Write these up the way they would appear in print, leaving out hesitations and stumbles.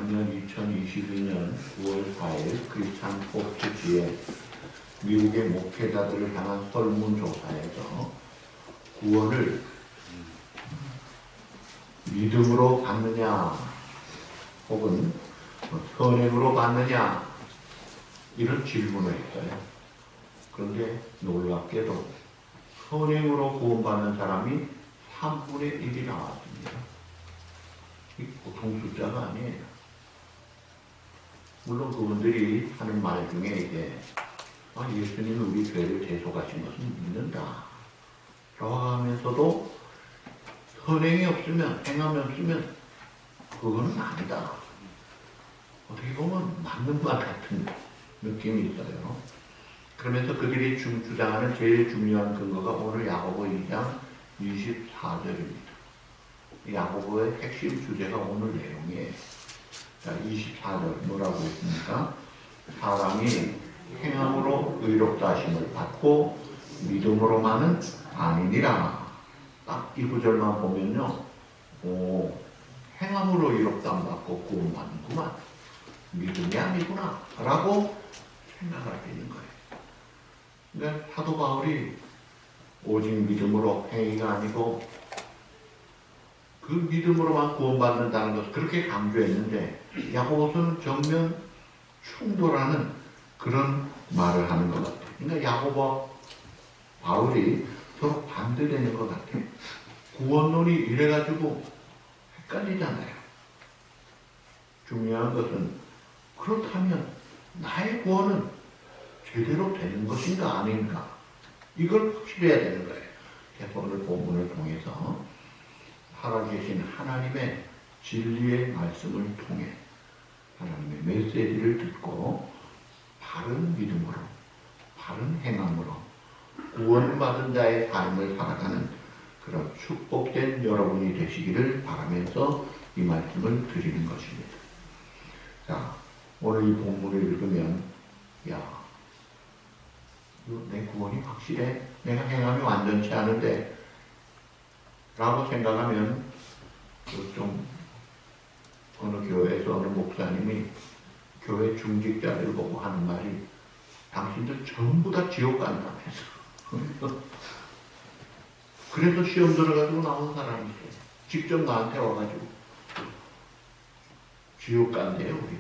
작년 2022년 9월 4일 크리스찬 포스트지에 미국의 목회자들을 향한 설문조사에서 구원을 믿음으로 받느냐 혹은 선행으로 받느냐 이런 질문을 했어요. 그런데 놀랍게도 선행으로 구원받는 사람이 3분의 1이 나왔습니다. 이 보통 숫자가 아니에요. 물론 그분들이 하는 말 중에 이제 예수님이 우리 죄를 대속하신 것은 믿는다 라고 하면서도 선행이 없으면, 행함이 없으면 그거는 아니다. 어떻게 보면 맞는 말 같은 느낌이 있어요. 그러면서 그들이 주장하는 제일 중요한 근거가 오늘 야고보 2장 24절입니다. 야고보의 핵심 주제가 오늘 내용이에요. 자, 24절 뭐라고 했습니까? 사람이 행함으로 의롭다 하심을 받고 믿음으로만은 아니니라. 딱 이 구절만 보면요, 행함으로 의롭다 받고 구원받는구만, 믿음이 아니구나 라고 생각할 수 있는 거예요. 그러니까 사도 바울이 오직 믿음으로, 행위가 아니고 그 믿음으로만 구원받는다는 것을 그렇게 강조했는데 야고보서는 정면 충돌하는 그런 말을 하는 것 같아요. 그러니까 야고보, 바울이 서로 반대되는 것 같아요. 구원론이 이래가지고 헷갈리잖아요. 중요한 것은 그렇다면 나의 구원은 제대로 되는 것인가 아닌가, 이걸 확실해야 되는 거예요. 그래서 오늘 본문을 통해서 살아계신 하나님의 진리의 말씀을 통해 하나님의 메시지를 듣고 바른 믿음으로, 바른 행함으로 구원받은 자의 삶을 살아가는 그런 축복된 여러분이 되시기를 바라면서 이 말씀을 드리는 것입니다. 자, 오늘 이 본문을 읽으면 내 구원이 확실해? 내가 행함이 완전치 않은데? 라고 생각하면 좀 어느 교회에서 어느 목사님이 교회 중직자들 보고 하는 말이 당신들 전부 다 지옥 간다면서 그래서 시험 들어가지고 나온 사람이 있어요. 직접 나한테 와가지고 지옥 간대요. 우리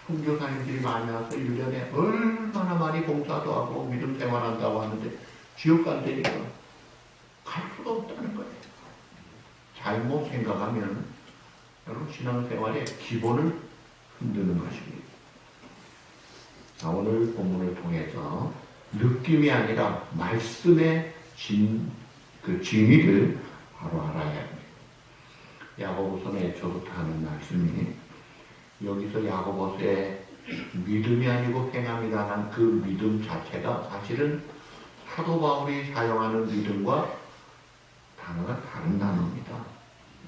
선교사님들이 많이 와서 1년에 얼마나 많이 봉사도 하고 믿음 생활한다고 하는데 지옥 간다니까 갈 수가 없다는 거예요. 잘못 생각하면 여러분 신앙생활의 기본을 흔드는 것입니다. 자, 오늘 본문을 통해서 느낌이 아니라 말씀의 진리를 바로 알아야 합니다. 야고보서는 애초부터 하는 말씀이 여기서 야고보서의 믿음이 아니고 행함이라는 그 믿음 자체가 사실은 사도 바울이 사용하는 믿음과 단어가 다른 단어입니다.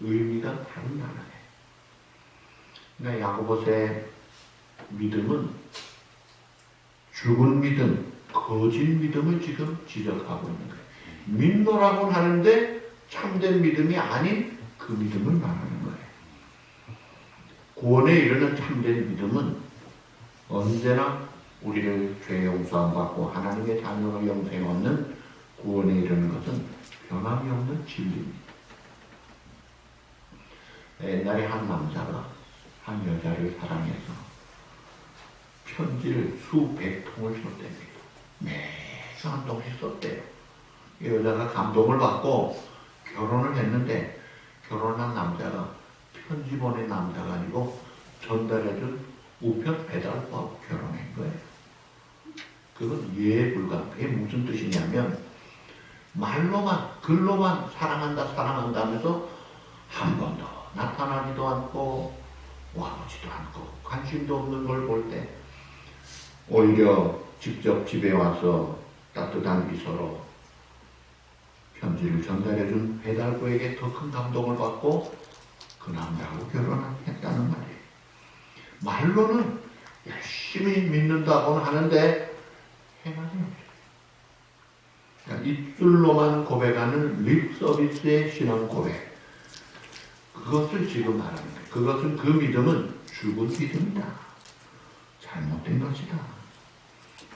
의미가 다른 단어예요. 그러니까 야고보서의 믿음은 죽은 믿음, 거짓 믿음을 지금 지적하고 있는 거예요. 믿노라고는 하는데 참된 믿음이 아닌 그 믿음을 말하는 거예요. 구원에 이르는 참된 믿음은 언제나 우리를 죄 용서함 받고 하나님의 자녀로 영생 얻는 구원에 이르는 것은 변함이 없는 진리입니다. 옛날에 한 남자가 한 여자를 사랑해서 편지를 수백 통을 썼답니다. 매주 한 통씩 썼대요. 이 여자가 감동을 받고 결혼을 했는데 결혼한 남자가 편지 보낸 남자가 아니고 전달해준 우편 배달부하고 결혼한 거예요. 그건 예에 불과한 거예요. 그게 무슨 뜻이냐면 말로만, 글로만 사랑한다 사랑한다 하면서 한 번도 나타나지도 않고 와보지도 않고 관심도 없는 걸 볼 때 오히려 직접 집에 와서 따뜻한 미소로 편지를 전달해준 배달부에게 더 큰 감동을 받고 그 남자하고 결혼했다는 말이에요. 말로는 열심히 믿는다고는 하는데 행함이 없어요. 그러니까 입술로만 고백하는 립 서비스의 신앙 고백, 그것을 지금 말하는 거예요. 그것은 그 믿음은 죽은 믿음이다. 잘못된 것이다.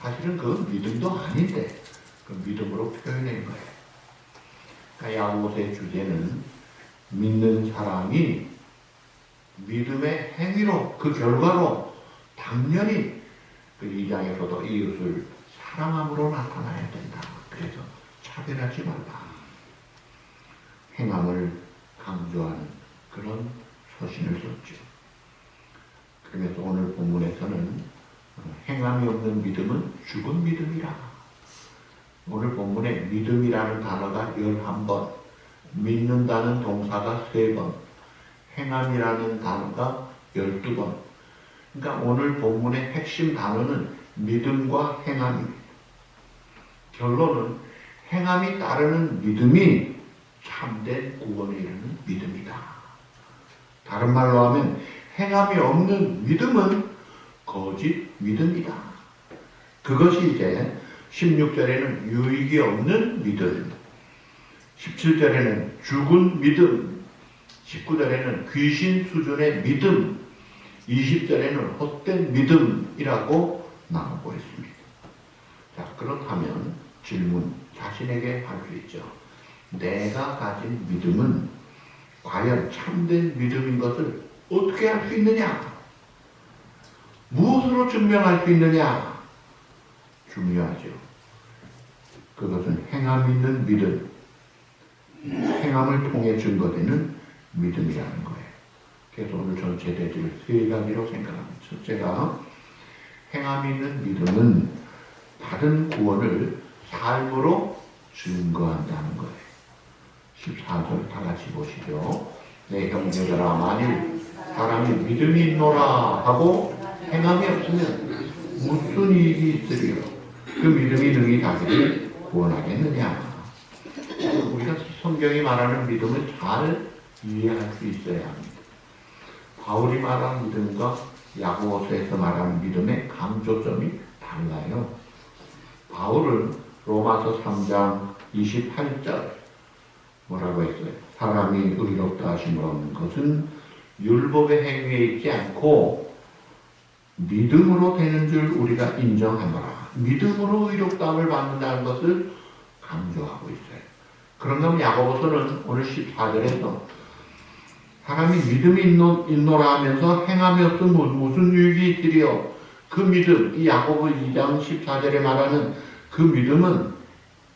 사실은 그 믿음도 아닌데 그 믿음으로 표현한 거예요. 그러니까 야고보서의 주제는 믿는 사람이 믿음의 행위로 그 결과로 당연히 그 2장에서도 이웃을 사랑함으로 나타나야 된다. 그래서 차별하지 말라. 행함을 강조하는 그런 서신을 썼죠. 그러면서 오늘 본문에서는 행함이 없는 믿음은 죽은 믿음이라. 오늘 본문에 믿음이라는 단어가 11번, 믿는다는 동사가 3번, 행함이라는 단어가 12번. 그러니까 오늘 본문의 핵심 단어는 믿음과 행함입니다. 결론은 행함이 따르는 믿음이 참된 구원에 이르는 믿음이다. 다른 말로 하면 행함이 없는 믿음은 거짓 믿음이다. 그것이 이제 16절에는 유익이 없는 믿음, 17절에는 죽은 믿음, 19절에는 귀신 수준의 믿음, 20절에는 헛된 믿음이라고 나오고 있습니다. 자, 그렇다면 질문, 자신에게 할 수 있죠. 내가 가진 믿음은 과연 참된 믿음인 것을 어떻게 할 수 있느냐? 무엇으로 증명할 수 있느냐? 중요하죠. 그것은 행함 있는 믿음, 행함을 통해 증거되는 믿음이라는 거예요. 그래서 오늘 전체 대지를 3가지로 생각합니다. 첫째가 행함 있는 믿음은 받은 구원을 삶으로 증거한다는 거예요. 14절 다 같이 보시죠. 내 형제들아, 만일 사람이 믿음이 있노라 하고 행함이 없으면 무슨 이익이 있으리요? 그 믿음이 능히 자기를 구원하겠느냐? 우리가 성경이 말하는 믿음을 잘 이해할 수 있어야 합니다. 바울이 말하는 믿음과 야고보서에서 말하는 믿음의 강조점이 달라요. 바울은 로마서 3장 28절 뭐라고 했어요? 사람이 의롭다 하심을 얻는 것은 율법의 행위에 있지 않고 믿음으로 되는 줄 우리가 인정하노라. 믿음으로 의롭다함을 받는다는 것을 강조하고 있어요. 그런가 하면 야고보서는 오늘 14절에서 사람이 믿음이 있노라 하면서 행함이 없으면 무슨 유익이 있으리요? 그 믿음, 이 야고보 2장 14절에 말하는 그 믿음은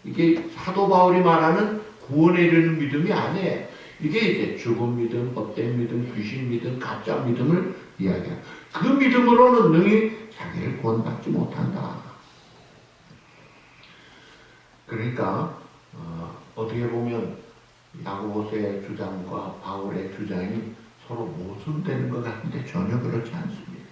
이게 사도 바울이 말하는 구원에 이르는 믿음이 아니에요. 이게 이제 죽은 믿음, 헛된 믿음, 귀신 믿음, 가짜 믿음을 이야기해요. 그 믿음으로는 능히 자기를 구원받지 못한다. 그러니까 어떻게 보면 야고보서의 주장과 바울의 주장이 서로 모순되는 것 같은데 전혀 그렇지 않습니다.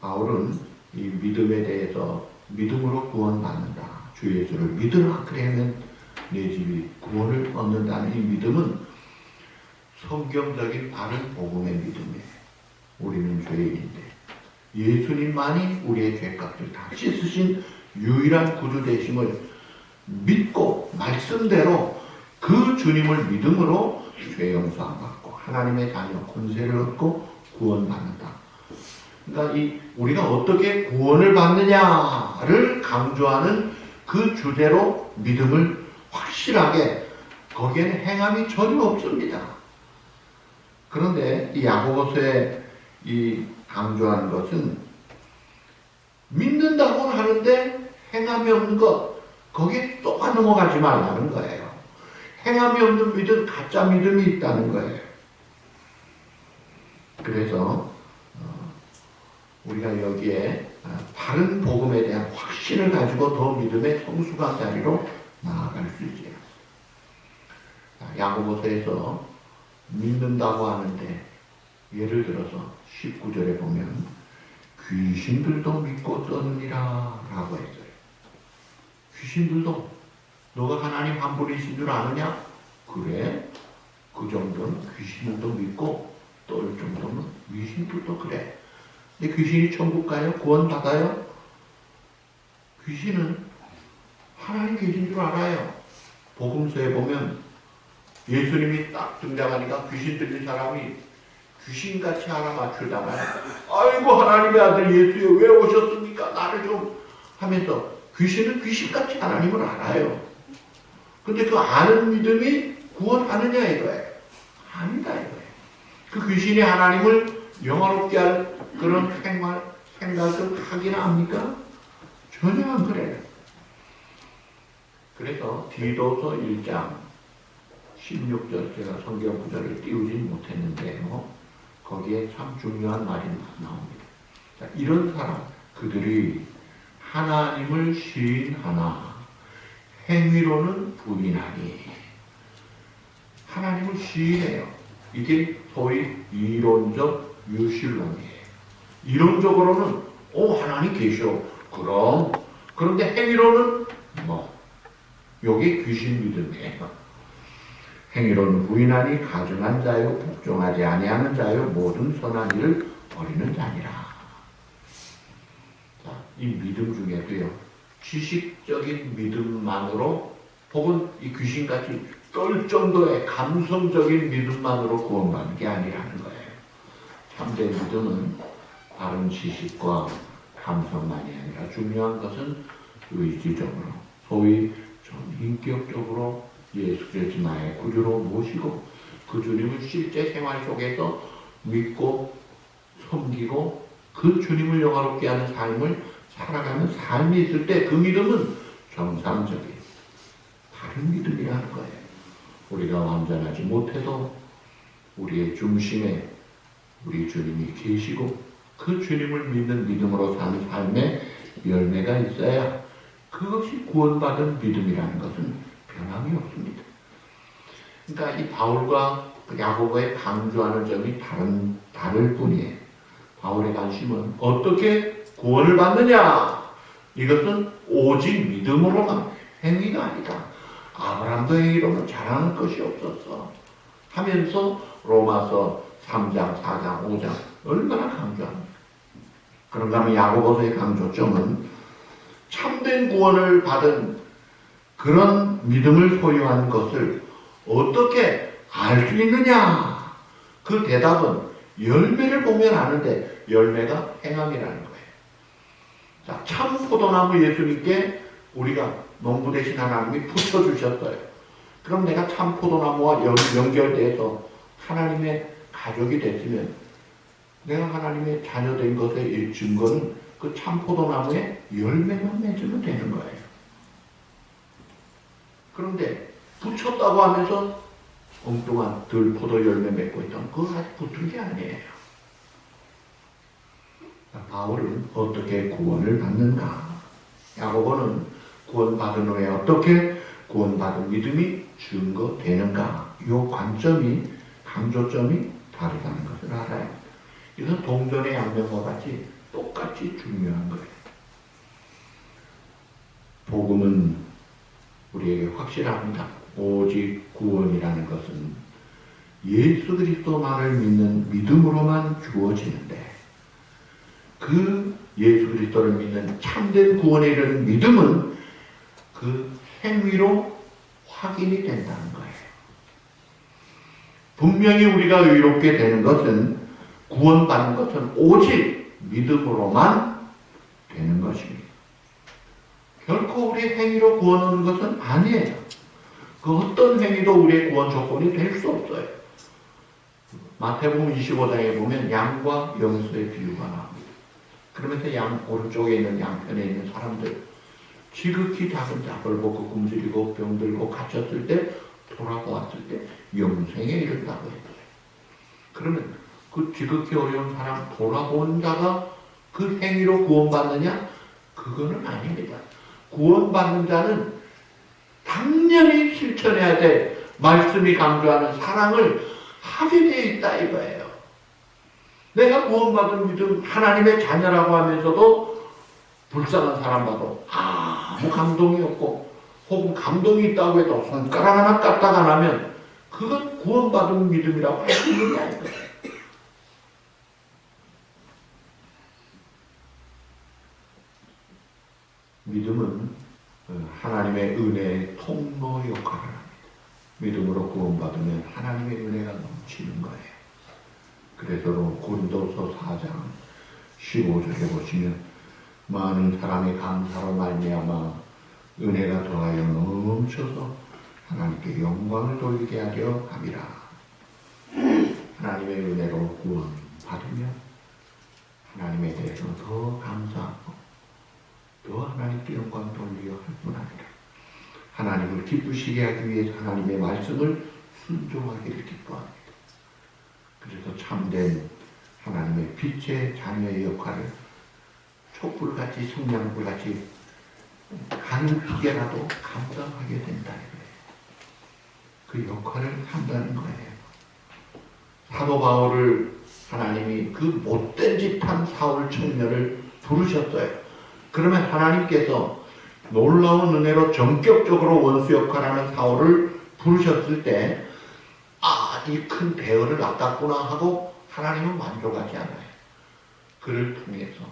바울은 이 믿음에 대해서 믿음으로 구원받는다. 주 예수를 믿으라. 그러면 내 집이 구원을 얻는다는 이 믿음은 성경적인 바른 복음의 믿음이에요. 우리는 죄인인데 예수님만이 우리의 죄값을 다 씻으신 유일한 구주 되심을 믿고 말씀대로 그 주님을 믿음으로 죄 용서함 받고 하나님의 자녀 권세를 얻고 구원받는다. 그러니까 우리가 어떻게 구원을 받느냐를 강조하는 그 주제로 믿음을 확실하게, 거기에는 행함이 전혀 없습니다. 그런데 이 야고보서에 이 강조하는 것은 믿는다고는 하는데 행함이 없는 것, 거기에 쏙 넘어가지 말라는 거예요. 행함이 없는 믿음, 가짜 믿음이 있다는 거예요. 그래서 우리가 여기에 바른 복음에 대한 확신을 가지고 더 믿음의 성숙한 자리로 나아갈 수 있어요. 야고보서에서 믿는다고 하는데 예를 들어서 19절에 보면 귀신들도 믿고 떠느니라 라고 했어요. 귀신들도 너가 하나님 한 분이신 줄 아느냐? 그래? 그 정도는 귀신들도 믿고 떨 정도는 귀신들도 그래. 근데 귀신이 천국 가요? 구원 받아요? 귀신은 하나님 계신 줄 알아요. 복음서에 보면 예수님이 딱 등장하니까 귀신 들린 사람이 귀신같이 하나 맞추다가 아이고 하나님의 아들 예수여 왜 오셨습니까? 나를 좀 하면서 귀신은 귀신같이 하나님을 알아요. 근데 그 아는 믿음이 구원하느냐 이거예요. 아니다 이거예요. 그 귀신이 하나님을 영화롭게 할 그런 생각을 하기나 합니까? 전혀 안 그래요. 그래서 디도서 1장 16절 제가 성경 구절을 띄우진 못했는데요. 거기에 참 중요한 말이 나옵니다. 자, 이런 사람 그들이 하나님을 시인하나 행위로는 부인하니 하나님을 시인해요. 이게 소위 이론적 유실론이에요. 이론적으로는 하나님 계셔. 그럼 그런데 행위로는 여기 귀신 믿음이에요. 행위로는 부인하니 가증한 자요 복종하지 아니하는 자요 모든 선한 일을 버리는 자니라. 자, 이 믿음 중에도요 지식적인 믿음만으로 혹은 이 귀신같이 떨 정도의 감성적인 믿음만으로 구원받는 게 아니라는 거예요. 참된 믿음은 다른 지식과 감성만이 아니라 중요한 것은 의지적으로 소위 인격적으로 예수 그리스도 나의 구주로 모시고 그 주님을 실제 생활 속에서 믿고 섬기고 그 주님을 영화롭게 하는 삶을 살아가는 삶이 있을 때 그 믿음은 정상적인 다른 믿음이라는 거예요. 우리가 완전하지 못해도 우리의 중심에 우리 주님이 계시고 그 주님을 믿는 믿음으로 사는 삶에 열매가 있어야 그것이 구원받은 믿음이라는 것은 변함이 없습니다. 그러니까 이 바울과 야고보의 강조하는 점이 다를 뿐이에요. 바울의 관심은 어떻게 구원을 받느냐? 이것은 오직 믿음으로만 행위가 아니다. 아브라함도 행위로는 자랑할 것이 없었어. 하면서 로마서 3장, 4장, 5장 얼마나 강조합니까? 그런가 하면 야고보서의 강조점은 참된 구원을 받은 그런 믿음을 소유한 것을 어떻게 알 수 있느냐? 그 대답은 열매를 보면 아는데 열매가 행함이라는 거예요. 자, 참 포도나무 예수님께 우리가 농부 대신 하나님이 붙여주셨어요. 그럼 내가 참 포도나무와 연결돼서 하나님의 가족이 됐으면 내가 하나님의 자녀된 것의 증거는 그 참 포도나무에 열매만 맺으면 되는 거예요. 그런데 붙였다고 하면서 엉뚱한 들포도 열매 맺고 있다면 그거 아직 붙은 게 아니에요. 바울은 어떻게 구원을 받는가? 야고보는 구원받은 후에 어떻게 구원받은 믿음이 증거되는가? 이 관점이 강조점이 다르다는 것을 알아요. 이것은 동전의 양면과 같이 똑같이 중요한 거예요. 복음은 우리에게 확실합니다. 오직 구원이라는 것은 예수 그리스도만을 믿는 믿음으로만 주어지는데 그 예수 그리스도를 믿는 참된 구원에 이르는 믿음은 그 행위로 확인이 된다는 거예요. 분명히 우리가 의롭게 되는 것은 구원받는 것은 오직 믿음으로만 되는 것입니다. 결코 우리 행위로 구원 얻는 것은 아니에요. 그 어떤 행위도 우리의 구원 조건이 될 수 없어요. 마태복음 25장에 보면 양과 염소의 비유가 나옵니다. 그러면서 양 오른쪽에 있는 양편에 있는 사람들 지극히 작은 잡을 벗고 굶주리고 병들고 갇혔을 때 돌아보았을 때 영생에 이른다고 했어요. 그러면 그 지극히 어려운 사람 돌아본 자가 그 행위로 구원받느냐? 그거는 아닙니다. 구원받는 자는 당연히 실천해야 될 말씀이 강조하는 사랑을 하게 되어 있다 이거예요. 내가 구원받은 믿음 하나님의 자녀라고 하면서도 불쌍한 사람 봐도 아무 감동이 없고 혹은 감동이 있다고 해도 손가락 하나 까딱 안 하면 그건 구원받은 믿음이라고 할 수 있느냐 이거예요. 믿음은 하나님의 은혜의 통로 역할을 합니다. 믿음으로 구원받으면 하나님의 은혜가 넘치는 거예요. 그래서 고린도서 4장 15절에 보시면 많은 사람의 감사로 말미암아 은혜가 더하여 넘쳐서 하나님께 영광을 돌리게 하려 함이라. 하나님의 은혜로 구원받으면 하나님에 대해서 더 감사하고 또 하나님께 영광 돌리려 할 뿐 아니라 하나님을 기쁘시게 하기 위해서 하나님의 말씀을 순종하기를 기뻐합니다. 그래서 참된 하나님의 빛의 자녀의 역할을 촛불같이 성냥불같이 하는 기계라도 감당하게 된다는 거예요. 그 역할을 한다는 거예요. 사도 바울을 하나님이 그 못된 짓한 사울 청년을 부르셨어요. 그러면 하나님께서 놀라운 은혜로 전격적으로 원수 역할하는 사울을 부르셨을 때 이 큰 대어를 낚았구나 하고 하나님은 만족하지 않아요. 그를 통해서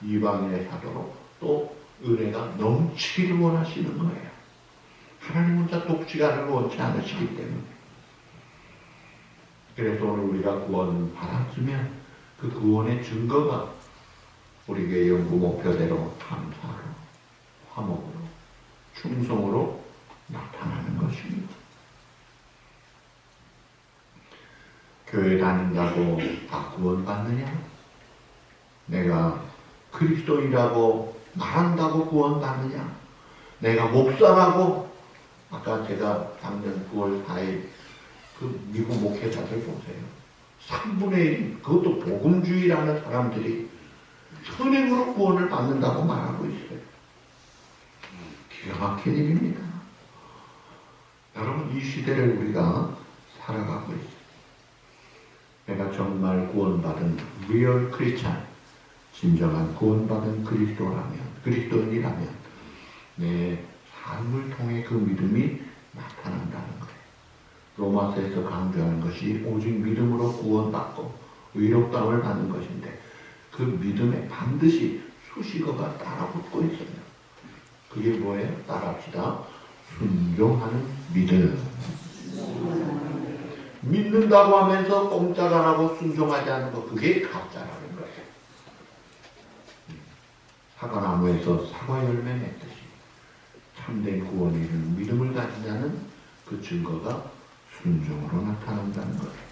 이방인의 사도로 또 은혜가 넘치기를 원하시는 거예요. 하나님 혼자 독시가를 원치 않으시기 때문에. 그래서 오늘 우리가 구원 받았으면 그 구원의 증거가 우리 교회 연구 목표대로 감사로, 화목으로, 충성으로 나타나는 것입니다. 교회 다닌다고 다 구원받느냐? 내가 그리스도인이라고 말한다고 구원받느냐? 내가 목사라고 아까 제가 작년 9월 4일 그 미국 목회자들 보세요. 3분의 1, 그것도 복음주의라는 사람들이 선행으로 구원을 받는다고 말하고 있어요. 기가 막힌 일입니다. 여러분, 이 시대를 우리가 살아가고 있어요. 내가 정말 구원받은 리얼 크리스찬, 진정한 구원받은 그리스도인이라면 내 삶을 통해 그 믿음이 나타난다는 거예요. 로마서에서 강조하는 것이 오직 믿음으로 구원받고 의롭다함을 받는 것인데 그 믿음에 반드시 수식어가 따라붙고 있어요. 그게 뭐예요? 따라합시다. 순종하는 믿음. 믿는다고 하면서 꼼짝 안 하고 순종하지 않는 것, 그게 가짜라는 거예요. 사과나무에서 사과 열매 맺듯이 참된 구원에 이르는 믿음을 가진 자는 그 증거가 순종으로 나타난다는 거예요.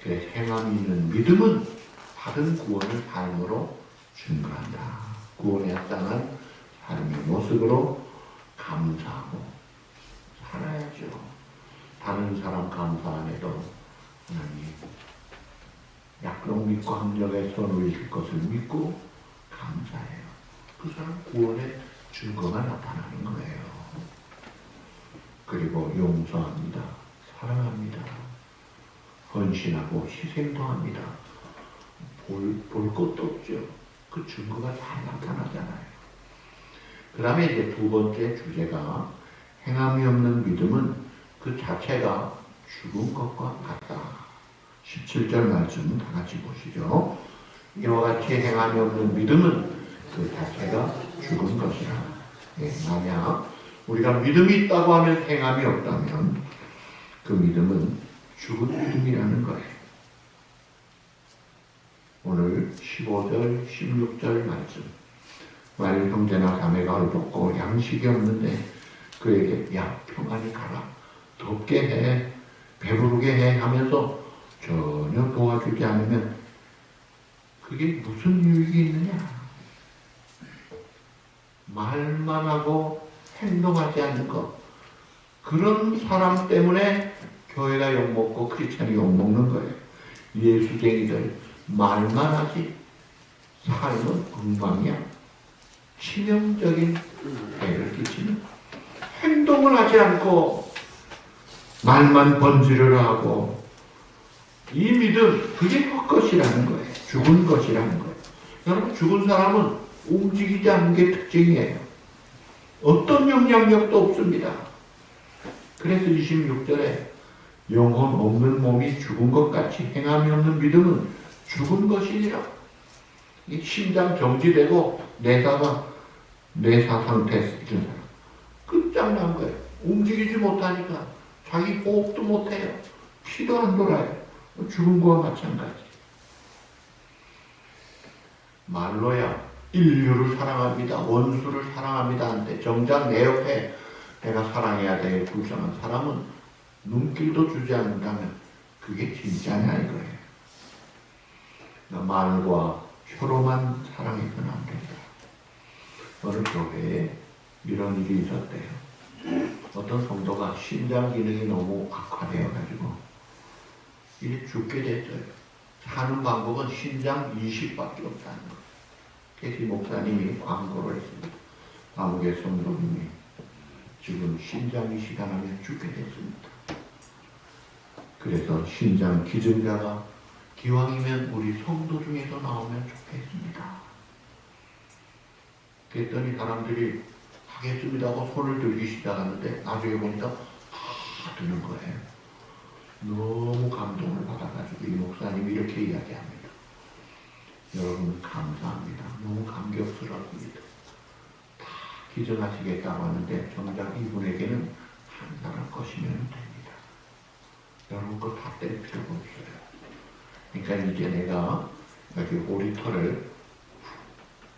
그래서 행함이 있는 믿음은 받은 구원을 삶으로 증거한다. 구원에 합당한 삶의 모습으로 감사하고 살아야죠. 다른 사람 감사 안 해도 하나님 약속 믿고 합력에 손을 줄 것을 믿고 감사해요. 그 사람 구원의 증거가 나타나는 거예요. 그리고 용서합니다. 사랑합니다. 헌신하고 희생도 합니다. 볼 것도 없죠. 그 증거가 다 나타나잖아요. 그 다음에 이제 두 번째 주제가 행함이 없는 믿음은 그 자체가 죽은 것과 같다. 17절 말씀 다 같이 보시죠. 이와 같이 행함이 없는 믿음은 그 자체가 죽은 것이라. 만약 우리가 믿음이 있다고 하면 행함이 없다면 그 믿음은 죽은 믿음이라는 거예요. 오늘 15절, 16절 말씀. 만일 형제나 자매가 어렵고 양식이 없는데 그에게 야 평안히 가라. 덥게 해, 배부르게 해 하면서 전혀 도와주지 않으면 그게 무슨 유익이 있느냐? 말만 하고 행동하지 않는 것. 그런 사람 때문에 교회가 욕먹고 크리스찬이 욕먹는 거예요. 예수쟁이들 말만 하지 삶은 엉망이야. 치명적인 해를 끼치는 행동을 하지 않고 말만 번지르르 하고 이 믿음 그게 헛것이라는 거예요. 죽은 것이라는 거예요. 여러분 죽은 사람은 움직이지 않는 게 특징이에요. 어떤 영향력도 없습니다. 그래서 26절에 영혼 없는 몸이 죽은 것 같이 행함이 없는 믿음은 죽은 것이니라. 이 심장 정지되고 뇌사 상태 이런 사람 끝장난 거예요. 움직이지 못하니까 자기 호흡도 못해요. 피도 안 돌아요. 죽은 거와 마찬가지. 말로야 인류를 사랑합니다, 원수를 사랑합니다 한데 정작 내 옆에 내가 사랑해야 될 불쌍한 사람은 눈길도 주지 않는다면 그게 진짜냐 이거예요. 말과 혀로만 사랑해서는 안 된다. 어느 교회에 이런 일이 있었대요. 어떤 성도가 신장 기능이 너무 악화되어가지고 이제 죽게 됐어요. 사는 방법은 신장 이식밖에 없다는 거예요. 그래서 목사님이 광고를 했습니다. 아무개 성도님이 지금 신장 이식 안 하면 죽게 됐습니다. 그래서 신장 기증자가 기왕이면 우리 성도 중에서 나오면 좋겠습니다. 그랬더니 사람들이 하겠습니다 하고 손을 들기 시작하는데 나중에 보니까 다 드는 거예요. 너무 감동을 받아가지고 이 목사님이 이렇게 이야기합니다. 여러분 감사합니다. 너무 감격스럽습니다. 다 기증하시겠다고 하는데 정작 이분에게는 한 사람 것이면 됩니다. 여러분 그거 다 뗄 필요가 없어요. 그러니까 이제 내가 여기 오리털을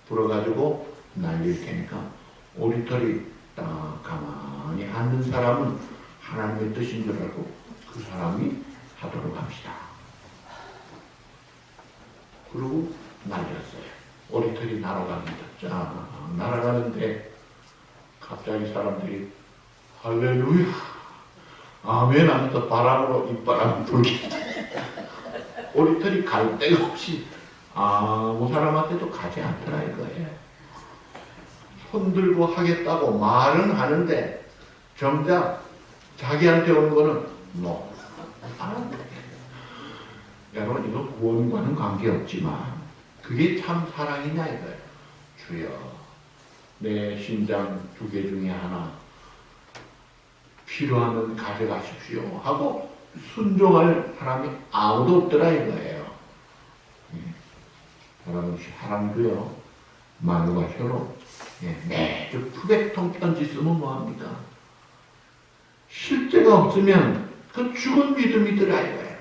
불어가지고 날릴 테니까 오리털이 딱 가만히 앉는 사람은 하나님의 뜻인 줄 알고 그 사람이 하도록 합시다. 그리고 날렸어요. 오리털이 날아갑니다. 쫙 날아가는데 갑자기 사람들이 할렐루야 아멘 하면서 바람으로 입바람 불기 오리털이 갈 데가 없이 아무 사람한테도 가지 않더라 이거예요. 손들고 하겠다고 말은 하는데 정작 자기한테 오는 거는 뭐 안 한다. 여러분 이거 구원과는 관계없지만 그게 참 사랑이냐 이거예요. 주여 내 신장 2개 중에 하나 필요하면 가져가십시오 하고 순종할 사람이 아무도 없더라 이거예요. 여러분 사람도요 말과 혀로 매주 푸백통 편지 쓰면 뭐합니까? 실제가 없으면 그 죽은 믿음이더라 이거예요.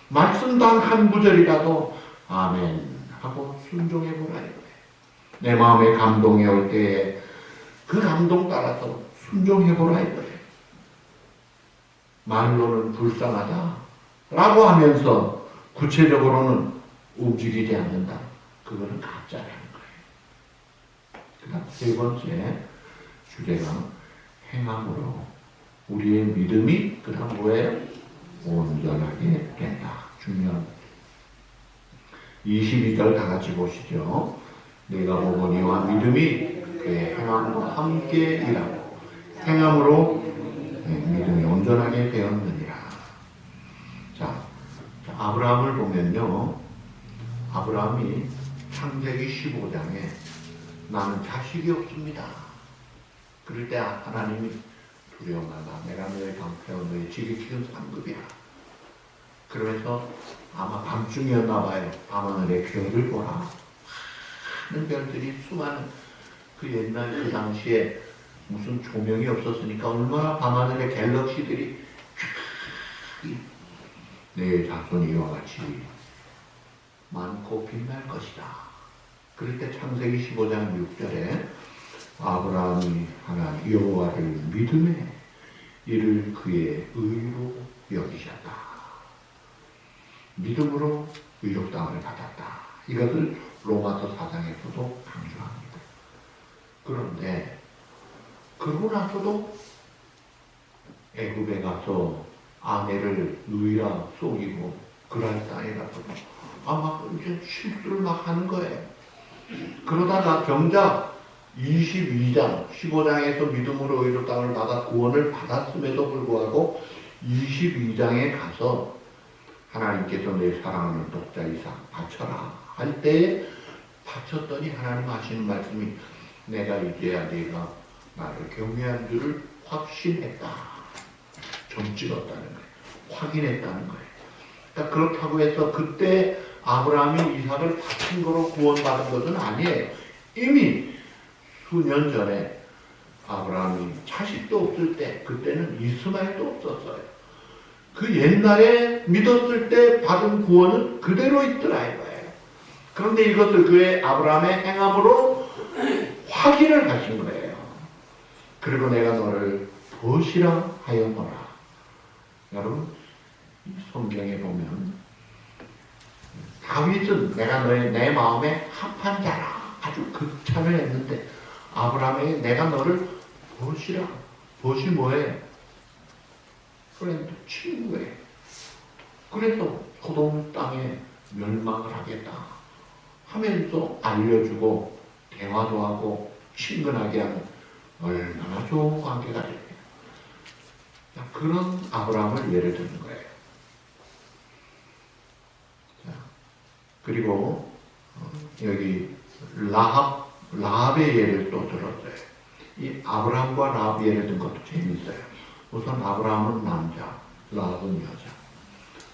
말씀 단 한 구절이라도 아멘 하고 순종해보라 이거예요. 내 마음에 감동이 올 때에 그 감동 따라서 순종해보라 이거예요. 말로는 불쌍하다 라고 하면서 구체적으로는 움직이지 않는다. 그거는 가짜라는 거예요. 그 다음 세 번째 주제가 행함으로 우리의 믿음이 그 다음 뭐예요? 온전하게 된다. 중요합니다. 22절 다 같이 보시죠. 내가 보거니와 믿음이 그의 행함과 함께 일하고 행함으로 믿음이 온전하게 되었느니라. 자, 아브라함을 보면요. 아브라함이 창세기 15장에 나는 자식이 없습니다. 그럴 때 하나님이 두려워하라. 내가 너의 방패와 너의 지극히 상급이야. 그러면서 아마 밤중이었나 봐요. 밤하늘의 별을 보라. 많은 별들이 수많은 그 옛날 그 당시에 무슨 조명이 없었으니까 얼마나 밤하늘의 갤럭시들이 내 자손이 이와 같이 많고 빛날 것이다. 그럴 때 창세기 15장 6절에 아브라함이 하나님 여호와를 믿음에 이를 그의 의로 여기셨다. 믿음으로 의롭다함을 받았다. 이것을 로마서 4장에서도 강조합니다. 그런데 그러고 나서도 애굽에 가서 아내를 누이라 속이고 그랄 땅에 가서도 막 이제 실수를 막 하는 거예요. 그러다가 정작 22장, 15장에서 믿음으로 의롭다함을 받아 구원을 받았음에도 불구하고 22장에 가서 하나님께서 내 사랑하는 독자 이삭 바쳐라 할 때에 바쳤더니 하나님 하시는 말씀이 내가 이제야 네가 나를 경외한 줄을 확신했다. 점 찍었다는 거예요. 확인했다는 거예요. 그러니까 그렇다고 해서 그때 아브라함이 이삭을 바친 거로 구원받은 것은 아니에요. 이미 수년 전에 아브라함이 자식도 없을 때 그때는 이스마엘도 없었어요. 그 옛날에 믿었을 때 받은 구원은 그대로 있더라 이거예요. 그런데 이것을 그의 아브라함의 행함으로 확인을 하신 거예요. 그리고 내가 너를 벗이라 하였노라. 여러분, 성경에 보면 다윗은 내가 내 마음에 합한 자라 아주 극찬을 했는데 아브라함에게 내가 너를 벗이라. 벗이 뭐예요? 프렌드, 친구예요. 그래서 소돔 땅에 멸망을 하겠다 하면서 알려주고 대화도 하고 친근하게 하는 얼마나 좋은 관계가 됩니다. 그런 아브라함을 예를 드는 거예요. 자, 그리고 여기 라합의 예를 또 들었어요. 이 아브라함과 라합 예를 든 것도 재밌어요. 우선 아브라함은 남자, 라합은 여자.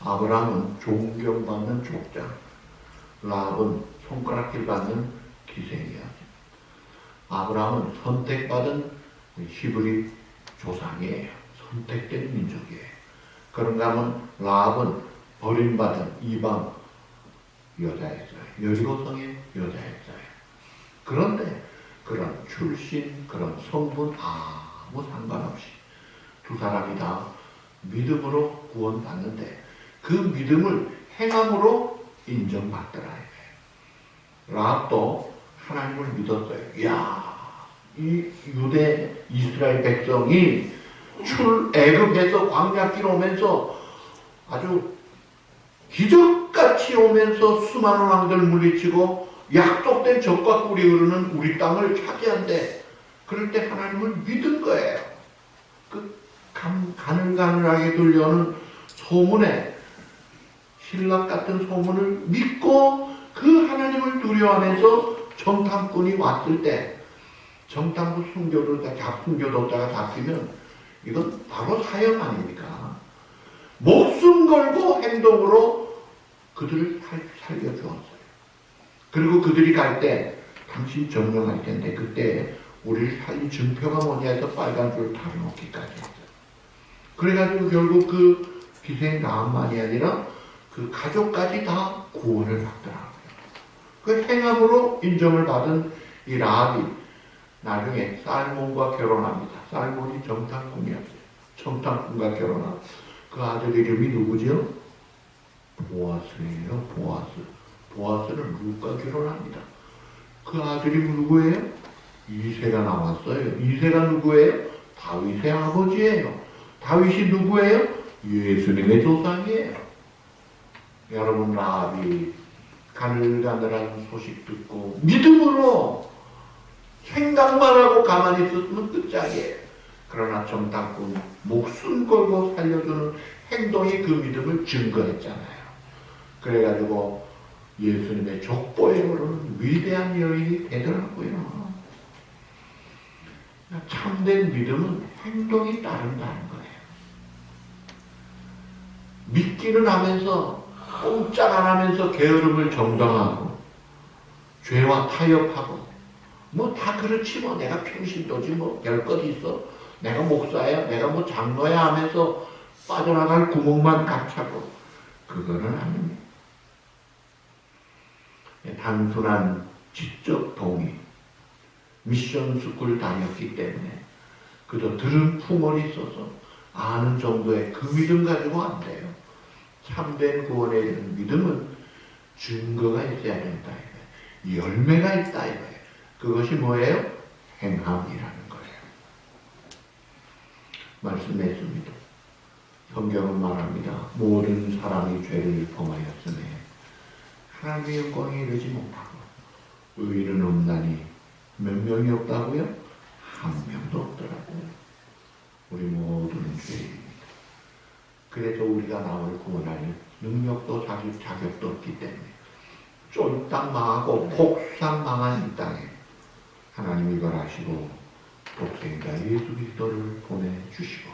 아브라함은 존경받는 족장, 라합은 손가락질 받는 기생이었죠. 아브라함은 선택받은 히브리 조상이에요. 선택된 민족이에요. 그런가 하면 라합은 버림받은 이방 여자였어요. 여리고성의 여자였어요. 그런데 그런 출신, 그런 성분 아무 상관없이 두 사람이 다 믿음으로 구원받는데 그 믿음을 행함으로 인정받더라. 라합도 하나님을 믿었어요. 이야, 이 유대 이스라엘 백성이 출애굽해서 광야길 오면서 아주 기적같이 오면서 수많은 왕들 물리치고 약속된 적과 꿀이 흐르는 우리 땅을 차지한대. 그럴 때 하나님을 믿은 거예요. 그 가늘가늘하게 들려오는 소문에 신락 같은 소문을 믿고 그 하나님을 두려워하면서 정탐꾼이 왔을 때 정탐꾼 순교도자가 잡히면 이건 바로 사형 아닙니까? 목숨 걸고 행동으로 그들을 살려주었어요. 그리고 그들이 갈 때 당신 점령할 텐데 그때 우리를 살린 증표가 뭐냐 해서 빨간 줄 달아놓기까지 했어요. 그래가지고 결국 그 기생 라합만이 아니라 그 가족까지 다 구원을 받더라고요. 그 행함으로 인정을 받은 이 라합이 나중에 살몬과 결혼합니다. 살몬이 정탐꾼이었어요. 정탐꾼과 결혼한 그 아들 이름이 누구죠? 보아스예요. 보아스. 보아스는 룻과 결혼합니다. 그 아들이 누구예요? 이새가 나왔어요. 이새가 누구예요? 다윗의 아버지예요. 다윗이 누구예요? 예수님의 조상이에요. 여러분, 라합이 가늘가늘한 소식 듣고 믿음으로 생각만 하고 가만히 있었으면 끝장이에요. 그러나 정탐꾼 목숨 걸고 살려주는 행동이 그 믿음을 증거했잖아요. 그래가지고 예수님의 족보에 오르는 위대한 여인이 되더라고요. 참된 믿음은 행동이 따른다는 거예요. 믿기는 하면서 꼼짝 안 하면서 게으름을 정당하고 죄와 타협하고 뭐 다 그렇지 뭐 내가 평신도지 뭐 별것 있어 내가 목사야 내가 뭐 장로야 하면서 빠져나갈 구멍만 꽉차고 그거는 아닙니다. 단순한 지적 동의 미션 스쿨 다녔기 때문에 그저 들은 풍월이 있어서 아는 정도의 그 믿음 가지고 안 돼요. 참된 구원에 이르는 믿음은 증거가 있어야 된다. 열매가 있다 이거예요. 그것이 뭐예요? 행함이라는 거예요. 말씀했습니다. 성경은 말합니다. 모든 사람이 죄를 범하였으며 하나님의 영광에 이르지 못하고 의인은 없나니 몇 명이 없다고요? 한 명도 없더라고요. 우리 모두는 죄인입니다. 그래서 우리가 나올 구원할 능력도 자격도 없기 때문에 쫄딱 망하고 폭삭 망한 이 땅에 하나님이 이걸 아시고 독생자 예수 그리스도를 보내주시고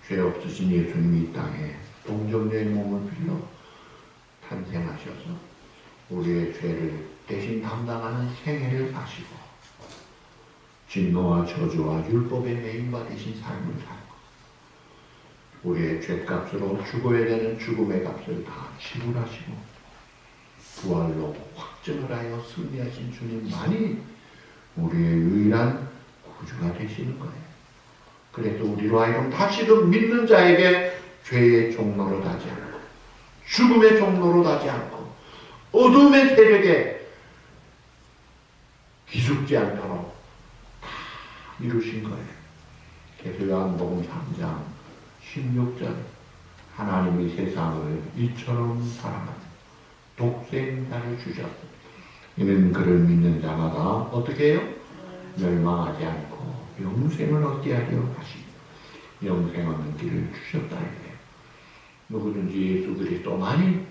죄 없으신 예수님이 이 땅에 동정녀의 몸을 빌려 탄생하셔서 우리의 죄를 대신 담당하는 생애를 사시고 진노와 저주와 율법의 매임받으신 삶을 살고 우리의 죄값으로 죽어야 되는 죽음의 값을 다 지불하시고 부활로 확증을 하여 승리하신 주님만이 우리의 유일한 구주가 되시는 거예요. 그래서 우리로 하여금 다시금 믿는 자에게 죄의 종로로 가지 않고 죽음의 종로로 가지 않고 어둠의 세력에 기죽지 않도록 다 이루신 거예요. 그래서 요한복음 3장 16절 하나님이 세상을 이처럼 사랑하사 독생자를 주셨다. 이는 그를 믿는 자마다 어떻게 해요? 멸망하지 않고 영생을 얻게 하려 하시니 영생 얻는 길을 주셨다. 이래요. 누구든지 예수 그리스도만이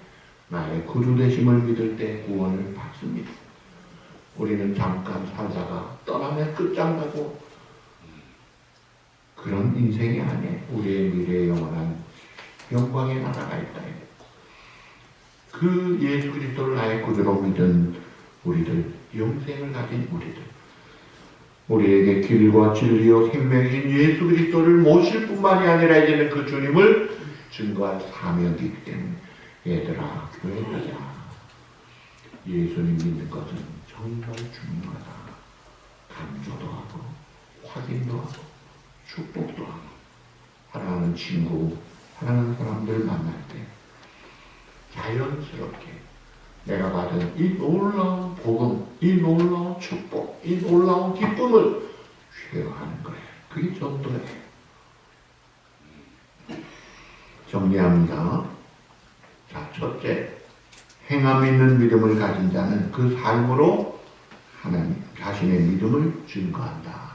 나의 구주 되심을 믿을 때 구원을 받습니다. 우리는 잠깐 살다가 떠나면 끝장나고 그런 인생이 아니에요. 우리의 미래에 영원한 영광의 나라가 있다. 그 예수 그리스도를 나의 구주로 믿은 우리들, 영생을 가진 우리들, 우리에게 길과 진리요 생명이신 예수 그리스도를 모실 뿐만이 아니라 이제는 그 주님을 증거할 사명이기 때문에 얘들아 교회 가자. 예수님 믿는 것은 정말 중요하다. 강조도 하고 확인도 하고 축복도 하고 사랑하는 친구, 사랑하는 사람들 만날 때 자연스럽게 내가 받은 이 놀라운 복음, 이 놀라운 축복, 이 놀라운 기쁨을 쉐어하는 거예요. 그게 전도예요. 정리합니다. 자, 첫째, 행함 있는 믿음을 가진 자는 그 삶으로 하나님 자신의 믿음을 증거한다.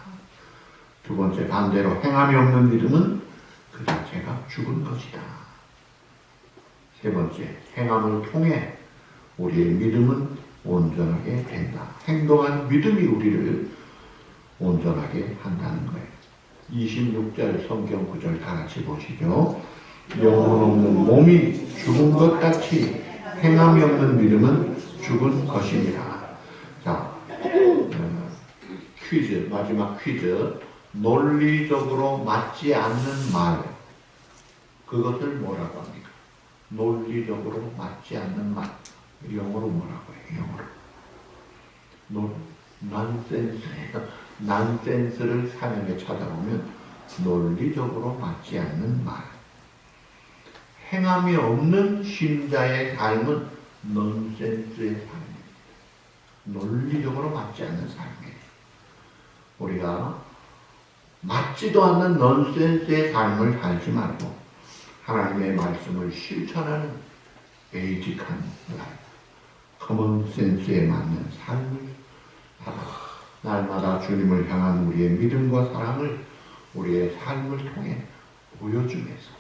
두 번째, 반대로 행함이 없는 믿음은 그 자체가 죽은 것이다. 세 번째, 행함을 통해 우리의 믿음은 온전하게 된다. 행동한 믿음이 우리를 온전하게 한다는 거예요. 26절 성경 구절 다 같이 보시죠. 영혼 없는 몸이 죽은 것 같이 행함이 없는 믿음은 죽은 것입니다. 자, 퀴즈, 마지막 퀴즈. 논리적으로 맞지 않는 말, 그것을 뭐라고 합니까? 논리적으로 맞지 않는 말, 영어로 뭐라고 해요? 영어로 nonsense예요. nonsense를 사전에 찾아보면 논리적으로 맞지 않는 말. 행함이 없는 신자의 삶은 nonsense의 삶입니다. 논리적으로 맞지 않는 삶이에요. 우리가 맞지도 않는 넌센스의 삶을 살지 말고 하나님의 말씀을 실천하는 베이직한 커먼센스에 맞는 삶을 살아 날마다 주님을 향한 우리의 믿음과 사랑을 우리의 삶을 통해 보여주면서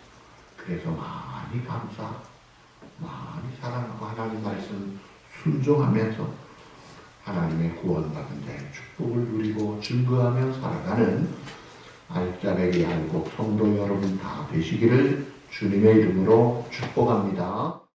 그래서 많이 감사, 많이 사랑하고 하나님 말씀 순종하면서 하나님의 구원받은 자의 축복을 누리고 증거하며 살아가는 알짜배기 알곡 성도 여러분 다 되시기를 주님의 이름으로 축복합니다.